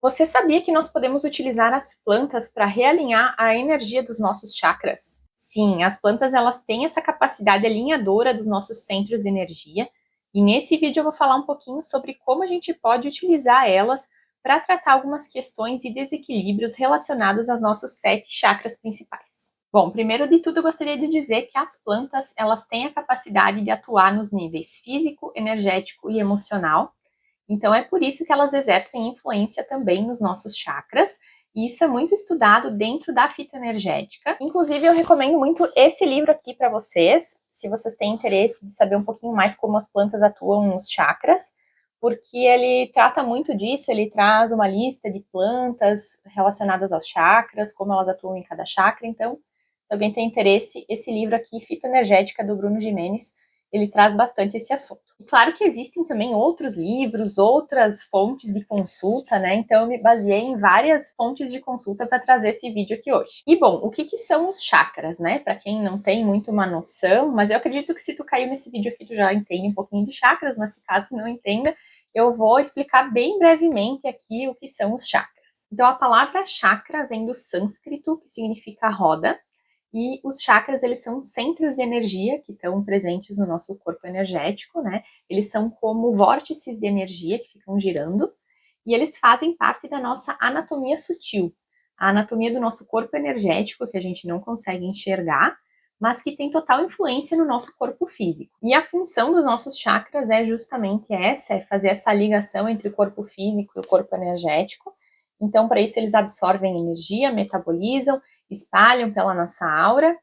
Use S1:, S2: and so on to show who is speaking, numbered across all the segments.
S1: Você sabia que nós podemos utilizar as plantas para realinhar a energia dos nossos chakras? Sim, as plantas elas têm essa capacidade alinhadora dos nossos centros de energia, e nesse vídeo eu vou falar um pouquinho sobre como a gente pode utilizar elas para tratar algumas questões e desequilíbrios relacionados aos nossos 7 chakras principais. Bom, primeiro de tudo eu gostaria de dizer que as plantas elas têm a capacidade de atuar nos níveis físico, energético e emocional. Então é por isso que elas exercem influência também nos nossos chakras, e isso é muito estudado dentro da fitoenergética. Inclusive eu recomendo muito esse livro aqui para vocês, se vocês têm interesse de saber um pouquinho mais como as plantas atuam nos chakras, porque ele trata muito disso, ele traz uma lista de plantas relacionadas aos chakras, como elas atuam em cada chakra. Então, se alguém tem interesse, esse livro aqui, Fitoenergética, do Bruno Gimenez, ele traz bastante esse assunto. E claro que existem também outros livros, outras fontes de consulta, né? Então eu me baseei em várias fontes de consulta para trazer esse vídeo aqui hoje. E bom, o que são os chakras, né? Para quem não tem muito uma noção, mas eu acredito que se tu caiu nesse vídeo aqui, tu já entende um pouquinho de chakras, mas se caso não entenda, eu vou explicar bem brevemente aqui o que são os chakras. Então a palavra chakra vem do sânscrito, que significa roda, e os chakras, eles são centros de energia que estão presentes no nosso corpo energético, né? Eles são como vórtices de energia que ficam girando, e eles fazem parte da nossa anatomia sutil, a anatomia do nosso corpo energético, que a gente não consegue enxergar, mas que tem total influência no nosso corpo físico. E a função dos nossos chakras é justamente essa, é fazer essa ligação entre o corpo físico e o corpo energético. Então, para isso, eles absorvem energia, metabolizam, espalham pela nossa aura,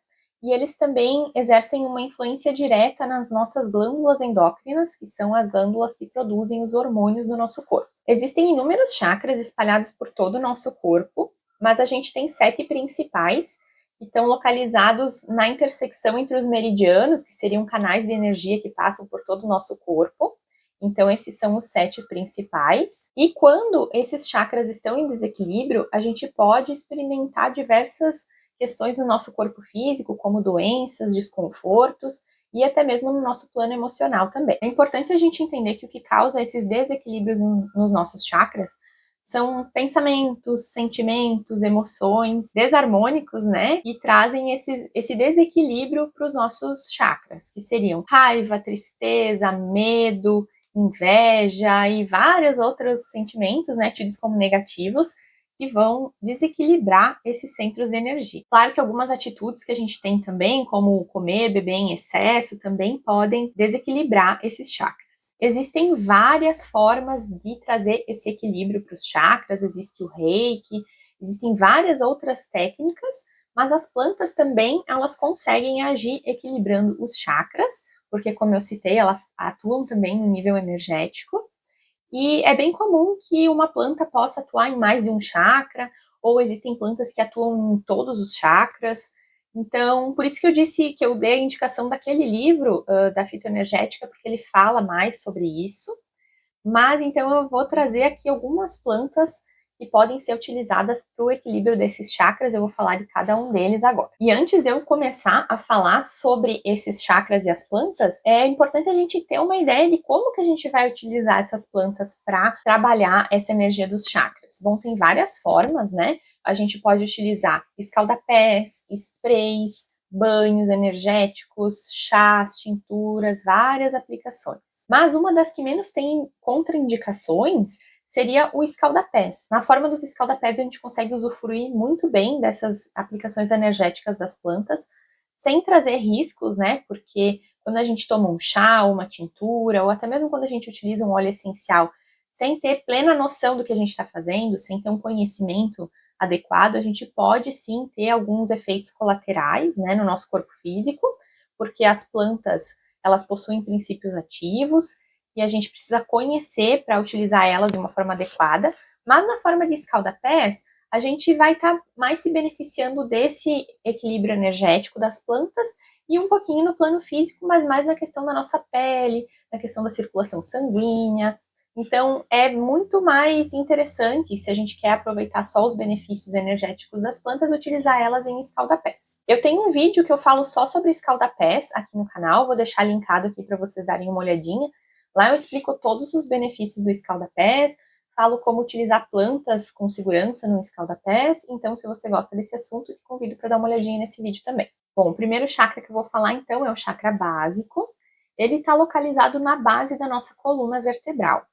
S1: e eles também exercem uma influência direta nas nossas glândulas endócrinas, que são as glândulas que produzem os hormônios do nosso corpo. Existem inúmeros chakras espalhados por todo o nosso corpo, mas a gente tem 7 principais, que estão localizados na intersecção entre os meridianos, que seriam canais de energia que passam por todo o nosso corpo. Então, esses são os 7 principais. E quando esses chakras estão em desequilíbrio, a gente pode experimentar diversas questões no nosso corpo físico, como doenças, desconfortos, e até mesmo no nosso plano emocional também. É importante a gente entender que o que causa esses desequilíbrios nos nossos chakras são pensamentos, sentimentos, emoções desarmônicos, né? E trazem esse desequilíbrio para os nossos chakras, que seriam raiva, tristeza, medo, inveja e vários outros sentimentos, né, tidos como negativos, que vão desequilibrar esses centros de energia. Claro que algumas atitudes que a gente tem também, como comer, beber em excesso, também podem desequilibrar esses chakras. Existem várias formas de trazer esse equilíbrio para os chakras, existe o Reiki, existem várias outras técnicas, mas as plantas também, elas conseguem agir equilibrando os chakras, porque, como eu citei, elas atuam também no nível energético, e é bem comum que uma planta possa atuar em mais de um chakra, ou existem plantas que atuam em todos os chakras. Então, por isso que eu disse que eu dei a indicação daquele livro da fitoenergética, porque ele fala mais sobre isso. Mas então eu vou trazer aqui algumas plantas que podem ser utilizadas para o equilíbrio desses chakras. Eu vou falar de cada um deles agora. E antes de eu começar a falar sobre esses chakras e as plantas, é importante a gente ter uma ideia de como que a gente vai utilizar essas plantas para trabalhar essa energia dos chakras. Bom, tem várias formas, né? A gente pode utilizar escaldapés, sprays, banhos energéticos, chás, tinturas, várias aplicações. Mas uma das que menos tem contraindicações seria o escaldapés. Na forma dos escaldapés, a gente consegue usufruir muito bem dessas aplicações energéticas das plantas, sem trazer riscos, né? Porque quando a gente toma um chá, uma tintura, ou até mesmo quando a gente utiliza um óleo essencial, sem ter plena noção do que a gente está fazendo, sem ter um conhecimento adequado, a gente pode sim ter alguns efeitos colaterais, né, no nosso corpo físico, porque as plantas, elas possuem princípios ativos e a gente precisa conhecer para utilizar elas de uma forma adequada, mas na forma de escaldapés, a gente vai estar mais se beneficiando desse equilíbrio energético das plantas e um pouquinho no plano físico, mas mais na questão da nossa pele, na questão da circulação sanguínea. Então, é muito mais interessante, se a gente quer aproveitar só os benefícios energéticos das plantas, utilizar elas em escaldapés. Eu tenho um vídeo que eu falo só sobre escaldapés aqui no canal, vou deixar linkado aqui para vocês darem uma olhadinha. Lá eu explico todos os benefícios do escaldapés, falo como utilizar plantas com segurança no escalda-pés, então se você gosta desse assunto, te convido para dar uma olhadinha nesse vídeo também. Bom, o primeiro chakra que eu vou falar então é o chakra básico. Ele está localizado na base da nossa coluna vertebral.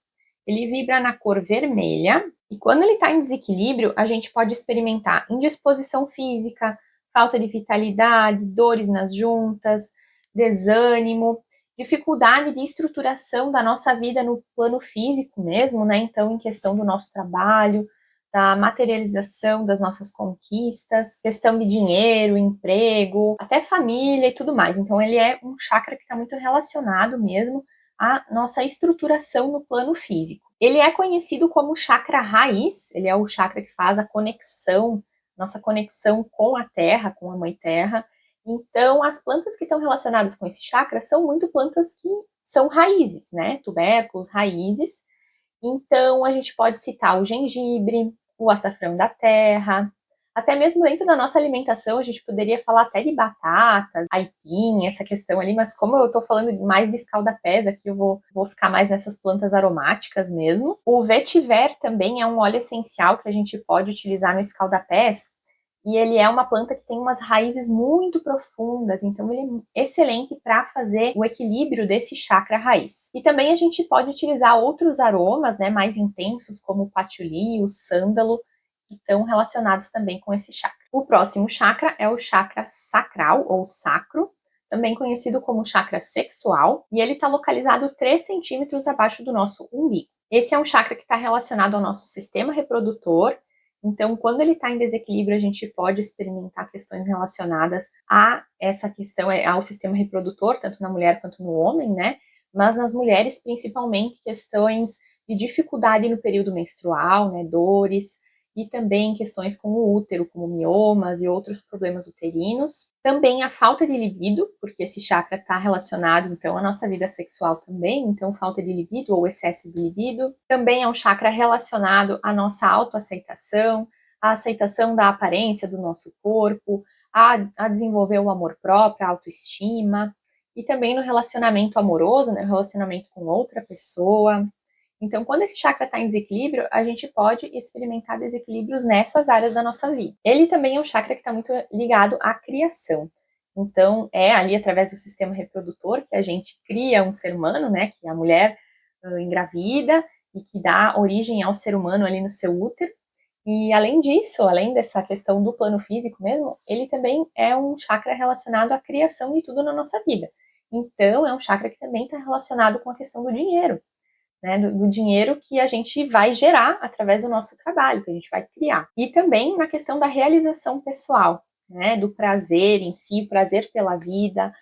S1: Ele vibra na cor vermelha e quando ele está em desequilíbrio, a gente pode experimentar indisposição física, falta de vitalidade, dores nas juntas, desânimo, dificuldade de estruturação da nossa vida no plano físico mesmo, né? Então, em questão do nosso trabalho, da materialização das nossas conquistas, questão de dinheiro, emprego, até família e tudo mais. Então, ele é um chakra que está muito relacionado mesmo à nossa estruturação no plano físico. Ele é conhecido como chakra raiz, ele é o chakra que faz a conexão, nossa conexão com a Terra, com a Mãe Terra. Então, as plantas que estão relacionadas com esse chakra são muito plantas que são raízes, né? Tubérculos, raízes. Então, a gente pode citar o gengibre, o açafrão da terra, até mesmo dentro da nossa alimentação, a gente poderia falar até de batatas, aipim, essa questão ali, mas como eu tô falando mais de escalda-pés aqui, eu vou ficar mais nessas plantas aromáticas mesmo. O vetiver também é um óleo essencial que a gente pode utilizar no escalda-pés, e ele é uma planta que tem umas raízes muito profundas, então ele é excelente para fazer o equilíbrio desse chakra raiz. E também a gente pode utilizar outros aromas, né, mais intensos, como o patchouli, o sândalo, que estão relacionados também com esse chakra. O próximo chakra é o chakra sacral, ou sacro, também conhecido como chakra sexual, e ele está localizado 3 centímetros abaixo do nosso umbigo. Esse é um chakra que está relacionado ao nosso sistema reprodutor. Então, quando ele está em desequilíbrio, a gente pode experimentar questões relacionadas a essa questão, ao sistema reprodutor, tanto na mulher quanto no homem, né? Mas nas mulheres, principalmente, questões de dificuldade no período menstrual, né? Dores, e também questões com o útero, como miomas e outros problemas uterinos. Também a falta de libido, porque esse chakra está relacionado, então, à nossa vida sexual também, então falta de libido ou excesso de libido. Também é um chakra relacionado à nossa autoaceitação, à aceitação da aparência do nosso corpo, a desenvolver o amor próprio, a autoestima, e também no relacionamento amoroso, né, relacionamento com outra pessoa. Então, quando esse chakra está em desequilíbrio, a gente pode experimentar desequilíbrios nessas áreas da nossa vida. Ele também é um chakra que está muito ligado à criação. Então, é ali através do sistema reprodutor que a gente cria um ser humano, né, que a mulher engravida e que dá origem ao ser humano ali no seu útero. E além disso, além dessa questão do plano físico mesmo, ele também é um chakra relacionado à criação de tudo na nossa vida. Então, é um chakra que também está relacionado com a questão do dinheiro. Né, do dinheiro que a gente vai gerar através do nosso trabalho, que a gente vai criar. E também na questão da realização pessoal, né, do prazer em si, o prazer pela vida,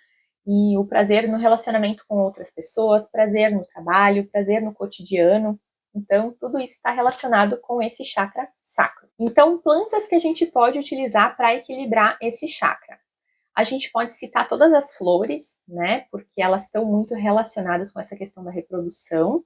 S1: e o prazer no relacionamento com outras pessoas, prazer no trabalho, prazer no cotidiano. Então, tudo isso está relacionado com esse chakra sacro. Então, plantas que a gente pode utilizar para equilibrar esse chakra. A gente pode citar todas as flores, né, porque elas estão muito relacionadas com essa questão da reprodução.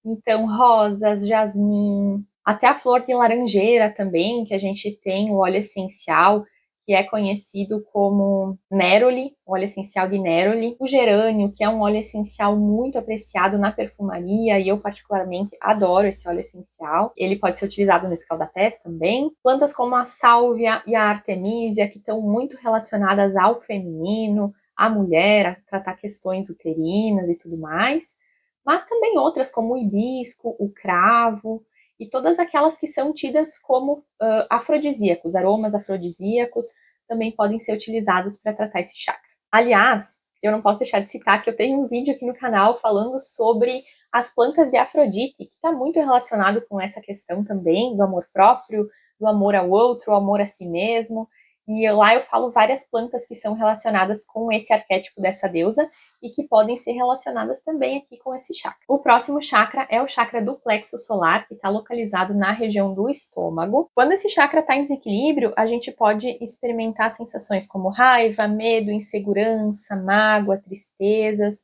S1: Então, rosas, jasmim, até a flor de laranjeira também, que a gente tem o óleo essencial, que é conhecido como neroli, óleo essencial de neroli. O gerânio, que é um óleo essencial muito apreciado na perfumaria, e eu particularmente adoro esse óleo essencial. Ele pode ser utilizado no escalda-pés também. Plantas como a sálvia e a artemisia, que estão muito relacionadas ao feminino, à mulher, a tratar questões uterinas e tudo mais. Mas também outras como o hibisco, o cravo e todas aquelas que são tidas como afrodisíacos, aromas afrodisíacos, também podem ser utilizados para tratar esse chakra. Aliás, eu não posso deixar de citar que eu tenho um vídeo aqui no canal falando sobre as plantas de Afrodite, que está muito relacionado com essa questão também do amor próprio, do amor ao outro, o amor a si mesmo. E lá eu falo várias plantas que são relacionadas com esse arquétipo dessa deusa e que podem ser relacionadas também aqui com esse chakra. O próximo chakra é o chakra do plexo solar, que está localizado na região do estômago. Quando esse chakra está em desequilíbrio, a gente pode experimentar sensações como raiva, medo, insegurança, mágoa, tristezas,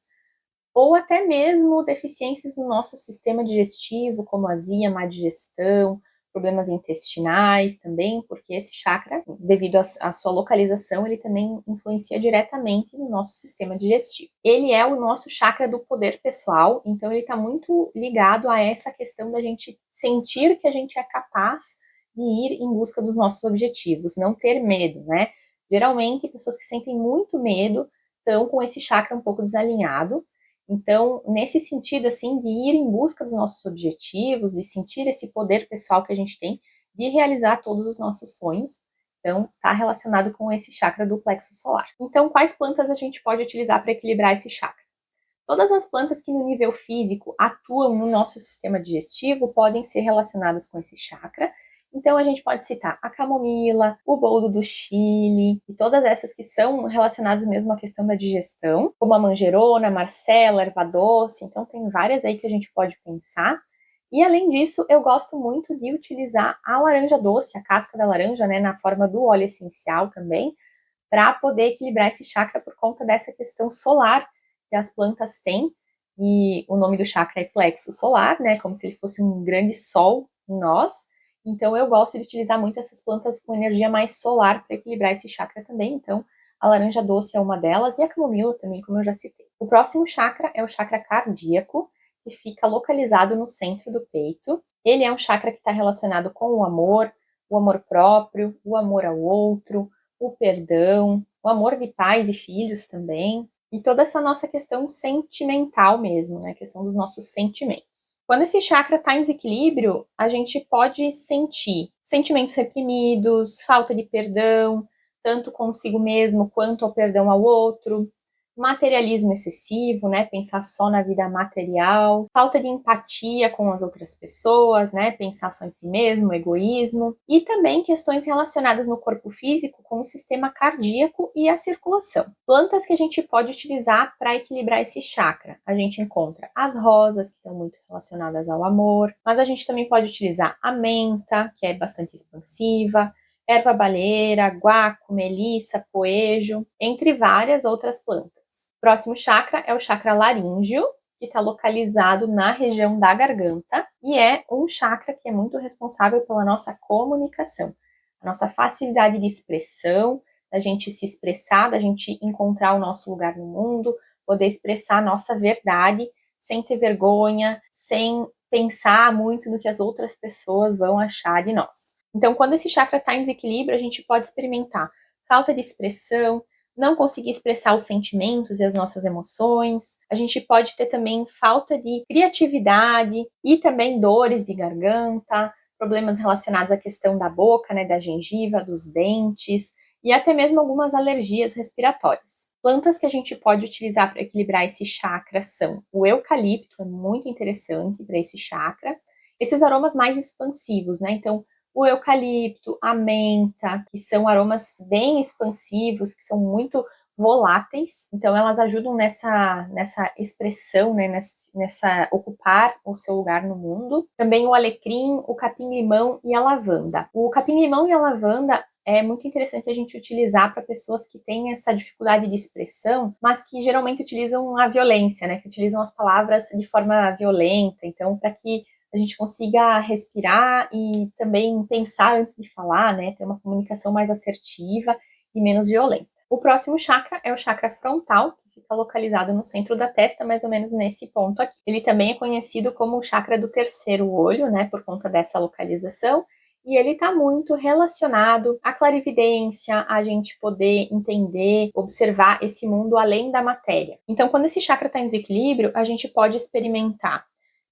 S1: ou até mesmo deficiências no nosso sistema digestivo, como azia, má digestão, problemas intestinais também, porque esse chakra, devido à sua localização, ele também influencia diretamente no nosso sistema digestivo. Ele é o nosso chakra do poder pessoal, então ele está muito ligado a essa questão da gente sentir que a gente é capaz de ir em busca dos nossos objetivos, não ter medo, né? Geralmente, pessoas que sentem muito medo estão com esse chakra um pouco desalinhado. Então, nesse sentido, assim, de ir em busca dos nossos objetivos, de sentir esse poder pessoal que a gente tem, de realizar todos os nossos sonhos, então, está relacionado com esse chakra do plexo solar. Então, quais plantas a gente pode utilizar para equilibrar esse chakra? Todas as plantas que no nível físico atuam no nosso sistema digestivo podem ser relacionadas com esse chakra. Então a gente pode citar a camomila, o boldo do Chile e todas essas que são relacionadas mesmo à questão da digestão, como a manjerona, a marcela, a erva doce, então tem várias aí que a gente pode pensar. E além disso, eu gosto muito de utilizar a laranja doce, a casca da laranja, né, na forma do óleo essencial também, para poder equilibrar esse chakra por conta dessa questão solar que as plantas têm, e o nome do chakra é plexo solar, né, como se ele fosse um grande sol em nós. Então eu gosto de utilizar muito essas plantas com energia mais solar para equilibrar esse chakra também, então a laranja doce é uma delas, e a camomila também, como eu já citei. O próximo chakra é o chakra cardíaco, que fica localizado no centro do peito. Ele é um chakra que está relacionado com o amor próprio, o amor ao outro, o perdão, o amor de pais e filhos também, e toda essa nossa questão sentimental mesmo, né? A questão dos nossos sentimentos. Quando esse chakra está em desequilíbrio, a gente pode sentir sentimentos reprimidos, falta de perdão, tanto consigo mesmo quanto ao perdão ao outro, materialismo excessivo, né? Pensar só na vida material, falta de empatia com as outras pessoas, né? Pensar só em si mesmo, egoísmo, e também questões relacionadas no corpo físico com o sistema cardíaco e a circulação. Plantas que a gente pode utilizar para equilibrar esse chakra. A gente encontra as rosas, que estão muito relacionadas ao amor, mas a gente também pode utilizar a menta, que é bastante expansiva, erva baleeira, guaco, melissa, poejo, entre várias outras plantas. O próximo chakra é o chakra laríngeo, que está localizado na região da garganta, e é um chakra que é muito responsável pela nossa comunicação, a nossa facilidade de expressão, da gente se expressar, da gente encontrar o nosso lugar no mundo, poder expressar a nossa verdade sem ter vergonha, sem pensar muito no que as outras pessoas vão achar de nós. Então, quando esse chakra está em desequilíbrio, a gente pode experimentar falta de expressão, não conseguir expressar os sentimentos e as nossas emoções. A gente pode ter também falta de criatividade e também dores de garganta, problemas relacionados à questão da boca, né, da gengiva, dos dentes e até mesmo algumas alergias respiratórias. Plantas que a gente pode utilizar para equilibrar esse chakra são o eucalipto, é muito interessante para esse chakra. Esses aromas mais expansivos, né? Então, o eucalipto, a menta, que são aromas bem expansivos, que são muito voláteis, então elas ajudam nessa expressão, né, nessa ocupar o seu lugar no mundo. Também o alecrim, o capim-limão e a lavanda. O capim-limão e a lavanda é muito interessante a gente utilizar para pessoas que têm essa dificuldade de expressão, mas que geralmente utilizam a violência, né, que utilizam as palavras de forma violenta, então para que a gente consiga respirar e também pensar antes de falar, né? Ter uma comunicação mais assertiva e menos violenta. O próximo chakra é o chakra frontal, que fica localizado no centro da testa, mais ou menos nesse ponto aqui. Ele também é conhecido como o chakra do terceiro olho, né? Por conta dessa localização. E ele está muito relacionado à clarividência, a gente poder entender, observar esse mundo além da matéria. Então, quando esse chakra está em desequilíbrio, a gente pode experimentar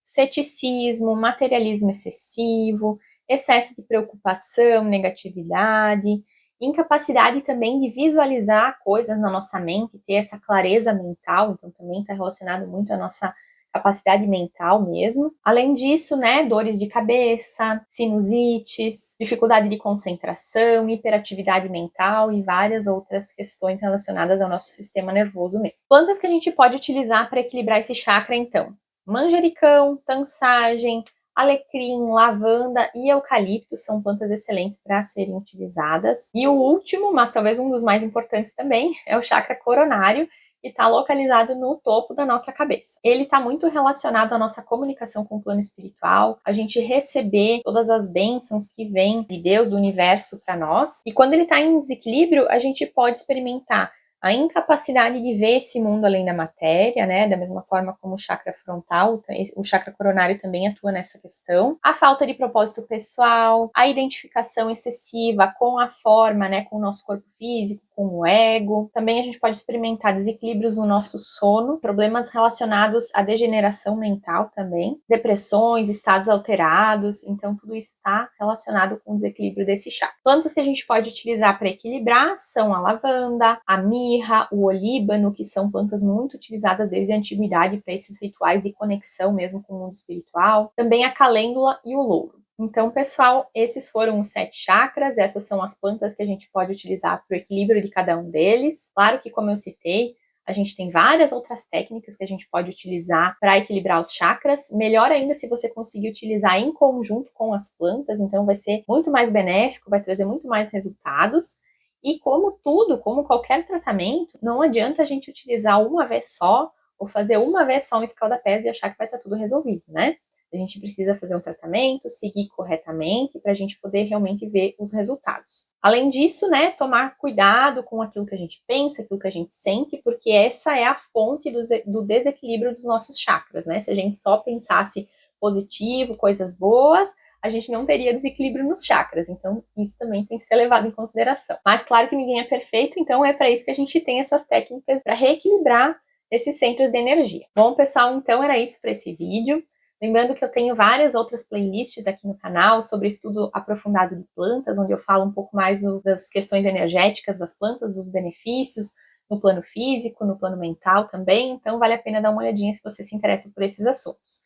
S1: ceticismo, materialismo excessivo, excesso de preocupação, negatividade, incapacidade também de visualizar coisas na nossa mente, ter essa clareza mental, então também está relacionado muito à nossa capacidade mental mesmo. Além disso, né, dores de cabeça, sinusites, dificuldade de concentração, hiperatividade mental e várias outras questões relacionadas ao nosso sistema nervoso mesmo. Plantas que a gente pode utilizar para equilibrar esse chakra, então: manjericão, tansagem, alecrim, lavanda e eucalipto são plantas excelentes para serem utilizadas. E o último, mas talvez um dos mais importantes também, é o chakra coronário, que está localizado no topo da nossa cabeça. Ele está muito relacionado à nossa comunicação com o plano espiritual, a gente receber todas as bênçãos que vêm de Deus, do universo para nós. E quando ele está em desequilíbrio, a gente pode experimentar a incapacidade de ver esse mundo além da matéria, né? Da mesma forma como o chakra frontal, o chakra coronário também atua nessa questão. A falta de propósito pessoal, a identificação excessiva com a forma, né? Com o nosso corpo físico, com o ego. Também a gente pode experimentar desequilíbrios no nosso sono, problemas relacionados à degeneração mental também, depressões, estados alterados. Então, tudo isso está relacionado com o desequilíbrio desse chakra. Plantas que a gente pode utilizar para equilibrar são a lavanda, a mirra, o olíbano, que são plantas muito utilizadas desde a antiguidade para esses rituais de conexão mesmo com o mundo espiritual. Também a calêndula e o louro. Então, pessoal, esses foram os 7 chakras, essas são as plantas que a gente pode utilizar para o equilíbrio de cada um deles. Claro que, como eu citei, a gente tem várias outras técnicas que a gente pode utilizar para equilibrar os chakras. Melhor ainda se você conseguir utilizar em conjunto com as plantas, então vai ser muito mais benéfico, vai trazer muito mais resultados. E como tudo, como qualquer tratamento, não adianta a gente utilizar uma vez só ou fazer uma vez só um escalda-pés e achar que vai estar tudo resolvido, né? A gente precisa fazer um tratamento, seguir corretamente para a gente poder realmente ver os resultados. Além disso, né, tomar cuidado com aquilo que a gente pensa, aquilo que a gente sente, porque essa é a fonte do desequilíbrio dos nossos chakras, né? Se a gente só pensasse positivo, coisas boas, a gente não teria desequilíbrio nos chakras, então isso também tem que ser levado em consideração. Mas claro que ninguém é perfeito, então é para isso que a gente tem essas técnicas para reequilibrar esses centros de energia. Bom, pessoal, então era isso para esse vídeo. Lembrando que eu tenho várias outras playlists aqui no canal sobre estudo aprofundado de plantas, onde eu falo um pouco mais das questões energéticas das plantas, dos benefícios, no plano físico, no plano mental também, então vale a pena dar uma olhadinha se você se interessa por esses assuntos.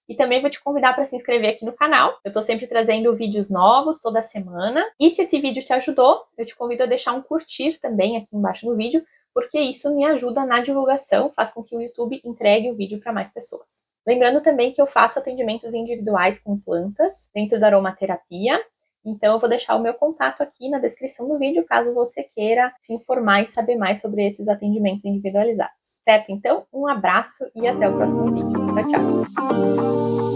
S1: E também vou te convidar para se inscrever aqui no canal, eu estou sempre trazendo vídeos novos toda semana, e se esse vídeo te ajudou, eu te convido a deixar um curtir também aqui embaixo no vídeo, porque isso me ajuda na divulgação, faz com que o YouTube entregue o vídeo para mais pessoas. Lembrando também que eu faço atendimentos individuais com plantas dentro da aromaterapia, então eu vou deixar o meu contato aqui na descrição do vídeo, caso você queira se informar e saber mais sobre esses atendimentos individualizados. Certo? Então, um abraço e até o próximo vídeo. Tchau, tchau!